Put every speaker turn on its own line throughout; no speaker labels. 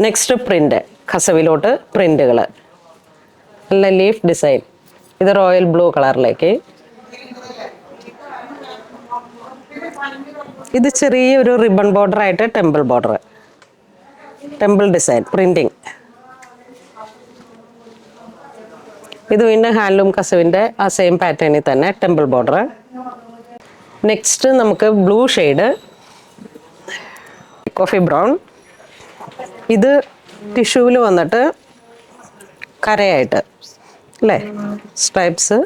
Next print, കസവിലോട്ട് പ്രിൻ്റുകൾ, നല്ല leaf design. ഇത് royal blue കളറിലേക്ക്. ഇത് ചെറിയൊരു റിബൺ ബോർഡർ ആയിട്ട് temple border, temple design printing. ഇത് വീണ്ടും ഹാൻഡ്ലൂം കസവിൻ്റെ ആ സെയിം പാറ്റേണിൽ തന്നെ ടെമ്പിൾ ബോർഡർ. നെക്സ്റ്റ് നമുക്ക് ബ്ലൂ ഷെയ്ഡ്, കോഫി ബ്രൗൺ. ഇത് ടിഷ്യൂവിൽ വന്നിട്ട് കരയായിട്ട് അല്ലേ, സ്ട്രൈപ്സ്.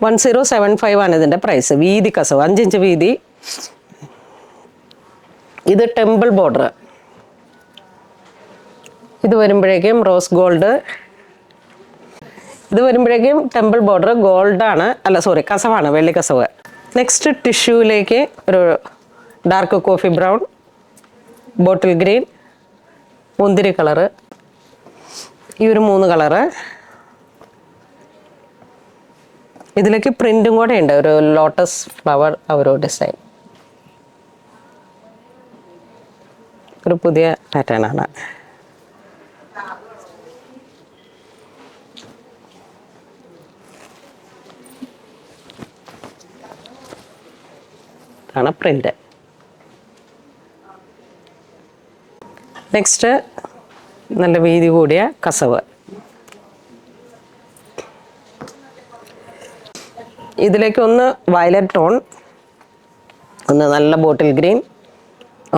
$1075 ആണ് ഇതിൻ്റെ പ്രൈസ്. വീതി കസവ്, 5 ഇഞ്ച് വീതി. ഇത് ടെമ്പിൾ ബോർഡർ. ഇത് വരുമ്പോഴേക്കും റോസ് ഗോൾഡ്. ഇത് വരുമ്പോഴേക്കും ടെമ്പിൾ ബോർഡർ ഗോൾഡാണ്, അല്ല സോറി കസവാണ്, വെള്ളി കസവ്. നെക്സ്റ്റ് ടിഷ്യൂവിലേക്ക് ഒരു dark coffee brown, bottle green, മുന്തിരി കളറ്, ഈ ഒരു 3 കളറ്. ഇതിലേക്ക് പ്രിൻറ്റും കൂടെ ഉണ്ട്, ഒരു ലോട്ടസ് ഫ്ലവർ, ഒരു ഡിസൈൻ, ഒരു പുതിയ പാറ്റേൺ ആണ്. ആണ് പ്രിന്റ്. നെക്സ്റ്റ് നല്ല വീതി കൂടിയ കസവ്. ഇതിലേക്ക് ഒന്ന് വയലറ്റ് ടോൺ, ഒന്ന് നല്ല ബോട്ടിൽ ഗ്രീൻ,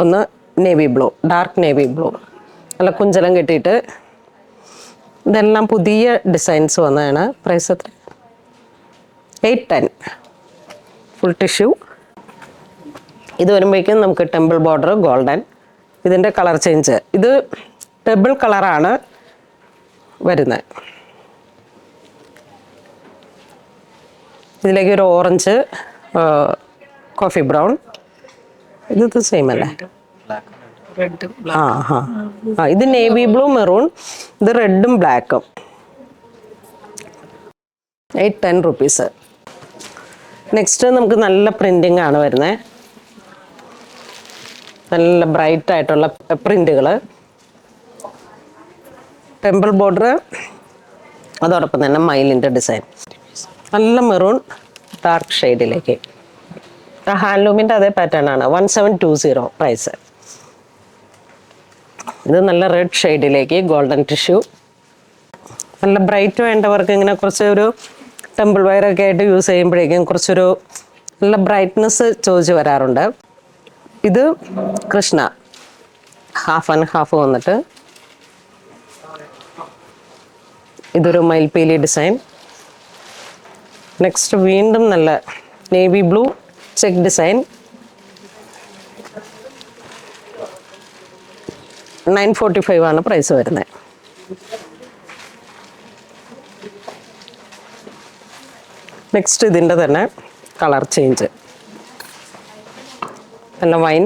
ഒന്ന് navy blue, dark navy blue, നല്ല കുഞ്ചലം കെട്ടിയിട്ട്. ഇതെല്ലാം പുതിയ ഡിസൈൻസ് വന്നതാണ്. പ്രൈസ് എത്ര? $810. Full tissue. ഇത് വരുമ്പോഴേക്കും നമുക്ക് ടെമ്പിൾ ബോർഡർ ഗോൾഡൻ. ഇതിൻ്റെ കളർ ചേഞ്ച്, ഇത് ഡബിൾ കളറാണ് വരുന്നത്. ഇതിലേക്ക് ഒരു ഓറഞ്ച്, കോഫി ബ്രൗൺ. ഇത് സെയിം അല്ലേ? ഇത് നേവി ബ്ലൂ മെറൂൺ, ഇത് റെഡും ബ്ലാക്കും. $810. നെക്സ്റ്റ് നമുക്ക് നല്ല പ്രിൻറ്റിങ് ആണ് വരുന്നത്. നല്ല ബ്രൈറ്റ് ആയിട്ടുള്ള പ്രിൻറ്റുകൾ, ടെമ്പിൾ ബോർഡർ, അതോടൊപ്പം തന്നെ മയിലിൻ്റെ ഡിസൈൻ. നല്ല മെറൂൺ ഡാർക്ക് ഷെയ്ഡിലേക്ക്. ഹാൻഡ്ലൂമിൻ്റെ അതേ പാറ്റേൺ ആണ്. 1720 പ്രൈസ്. ഇത് നല്ല റെഡ് ഷെയ്ഡിലേക്ക് ഗോൾഡൻ ടിഷ്യൂ. നല്ല ബ്രൈറ്റ് വേണ്ടവർക്ക് ഇങ്ങനെ കുറച്ച് ഒരു ടെമ്പിൾ വയറൊക്കെ ആയിട്ട് യൂസ് ചെയ്യുമ്പോഴേക്കും കുറച്ചൊരു നല്ല ബ്രൈറ്റ്നെസ് ചോദിച്ച് വരാറുണ്ട്. ഇത് കൃഷ്ണ, ഹാഫ് ആൻഡ് ഹാഫ് വന്നിട്ട്. ഇതൊരു മയിൽപീലി ഡിസൈൻ. നെക്സ്റ്റ് വീണ്ടും നല്ല നേവി ബ്ലൂ ചെക്ക് ഡിസൈൻ. $945 ആണ് പ്രൈസ് വരുന്നത്. നെക്സ്റ്റ് ഇതിൻ്റെ തന്നെ കളർ ചേഞ്ച്, നല്ല വൈൻ.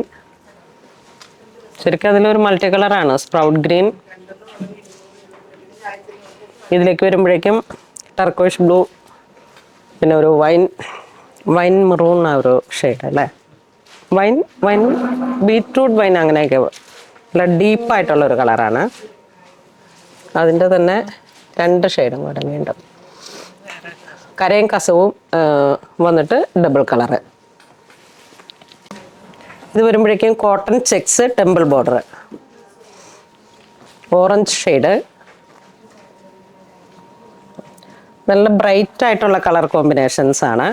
ശരിക്കും അതിലൊരു മൾട്ടി കളറാണ്, സ്പ്രൗട്ട് ഗ്രീൻ. ഇതിലേക്ക് വരുമ്പോഴേക്കും ടർക്കോഷ് ബ്ലൂ, പിന്നെ ഒരു വൈൻ മെറൂൺ ആ ഒരു ഷെയ്ഡ് അല്ലേ, വൈൻ ബീറ്റ്റൂട്ട് വൈൻ, അങ്ങനെയൊക്കെ നല്ല ഡീപ്പായിട്ടുള്ളൊരു കളറാണ്. അതിൻ്റെ തന്നെ 2 ഷെയ്ഡും കൂടെ വീണ്ടും കരയും കസവും വന്നിട്ട് ഡബിൾ കളറ്. ഇത് വരുമ്പോഴേക്കും cotton checks temple border, orange shade. നല്ല ബ്രൈറ്റ് ആയിട്ടുള്ള കളർ കോമ്പിനേഷൻസ് ആണ്.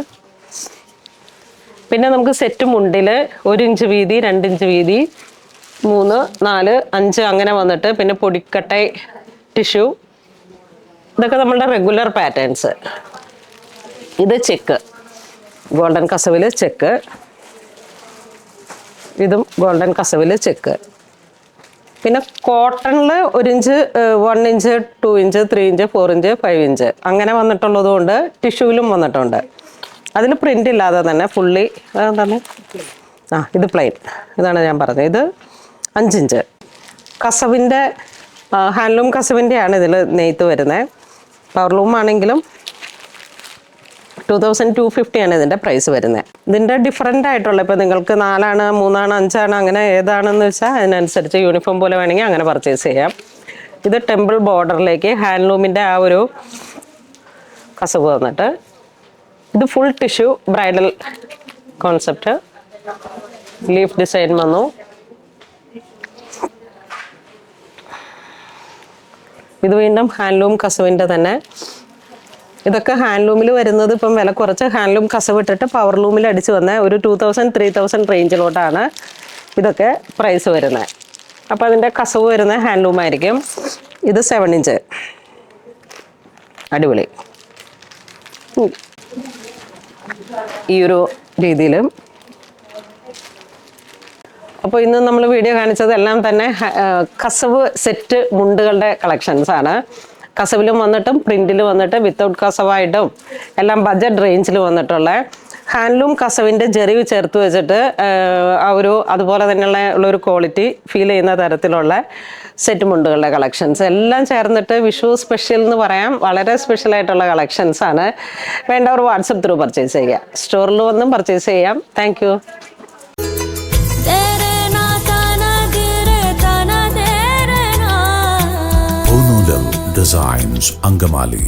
പിന്നെ നമുക്ക് സെറ്റ് മുണ്ടിൽ 1 ഇഞ്ച് വീതി, 2 ഇഞ്ച് വീതി, 3, 4, 5 അങ്ങനെ വന്നിട്ട്, പിന്നെ പൊടിക്കട്ടൈ ടിഷ്യൂ. ഇതൊക്കെ നമ്മളുടെ റെഗുലർ പാറ്റേൺസ്. ഇത് ചെക്ക്, ഗോൾഡൻ കസവിൽ ചെക്ക്. ഇതും ഗോൾഡൻ കസവിൽ ചെക്ക്. പിന്നെ കോട്ടണിൽ 1 inch, 1 inch, 2 inch, 3 inch, 4 inch, 5 inch അങ്ങനെ വന്നിട്ടുള്ളത് കൊണ്ട് ടിഷ്യൂവിലും വന്നിട്ടുണ്ട്. അതിൽ പ്രിൻ്റ് ഇല്ലാതെ തന്നെ ഫുള്ളി തന്നെ. ഇത് പ്ലെയിൻ, ഇതാണ് ഞാൻ പറഞ്ഞത്. ഇത് 5 ഇഞ്ച് കസവിൻ്റെ, ഹാൻഡ്ലൂം കസവിൻ്റെയാണ് ഇതിൽ നെയ്ത്ത് വരുന്നത്. പവർലൂം ആണെങ്കിലും 2250 ആണ് ഇതിൻ്റെ പ്രൈസ് വരുന്നത്. ഇതിൻ്റെ ഡിഫറെൻ്റ് ആയിട്ടുള്ള, ഇപ്പോൾ നിങ്ങൾക്ക് 4 ആണ് 3 ആണ് 5 ആണ് അങ്ങനെ ഏതാണെന്ന് വെച്ചാൽ അതിനനുസരിച്ച് യൂണിഫോം പോലെ വേണമെങ്കിൽ അങ്ങനെ പർച്ചേസ് ചെയ്യാം. ഇത് ടെമ്പിൾ ബോർഡറിലേക്ക് ഹാൻഡ്ലൂമിൻ്റെ ആ ഒരു കസവ് വന്നിട്ട്, ഇത് full tissue bridal concept, leaf design വന്നു. ഇത് വീണ്ടും ഹാൻഡ്ലൂം കസവിൻ്റെ തന്നെ. ഇതൊക്കെ ഹാൻഡ്ലൂമിൽ വരുന്നത് ഇപ്പം വില കുറച്ച് ഹാൻഡ്ലൂം കസവ് ഇട്ടിട്ട് പവർ ലൂമിൽ അടിച്ച് വന്ന ഒരു 2000-3000 റേഞ്ചിലോട്ടാണ് ഇതൊക്കെ പ്രൈസ് വരുന്നത്. അപ്പോൾ അതിൻ്റെ കസവ് വരുന്ന ഹാൻഡ്ലൂം ആയിരിക്കും. ഇത് 7 ഇഞ്ച് അടിപൊളി. ഈ ഒരു രീതിയിലും. അപ്പോൾ ഇന്ന് നമ്മൾ വീഡിയോ കാണിച്ചതെല്ലാം തന്നെ കസവ് സെറ്റ് മുണ്ടുകളുടെ കളക്ഷൻസ് ആണ്. കസവിലും വന്നിട്ടും പ്രിന്റിൽ വന്നിട്ട് വിത്തൗട്ട് കസവായിട്ടും എല്ലാം ബഡ്ജറ്റ് റേഞ്ചിൽ വന്നിട്ടുള്ള ഹാൻഡ്ലൂം കസവിൻ്റെ ജെറിവ് ചേർത്ത് വെച്ചിട്ട് ആ ഒരു അതുപോലെ തന്നെയുള്ള ഉള്ളൊരു ക്വാളിറ്റി ഫീൽ ചെയ്യുന്ന തരത്തിലുള്ള സെറ്റ് മുണ്ടുകളുടെ കളക്ഷൻസ് എല്ലാം ചേർന്നിട്ട് വിഷു സ്പെഷ്യൽ എന്ന് പറയാം. വളരെ സ്പെഷ്യലായിട്ടുള്ള കളക്ഷൻസ് ആണ്. വേണ്ടവർ വാട്സപ്പ് ത്രൂ പർച്ചേസ് ചെയ്യുക, സ്റ്റോറിൽ വന്നും പർച്ചേസ് ചെയ്യാം. Thank you.
Designs Angamali.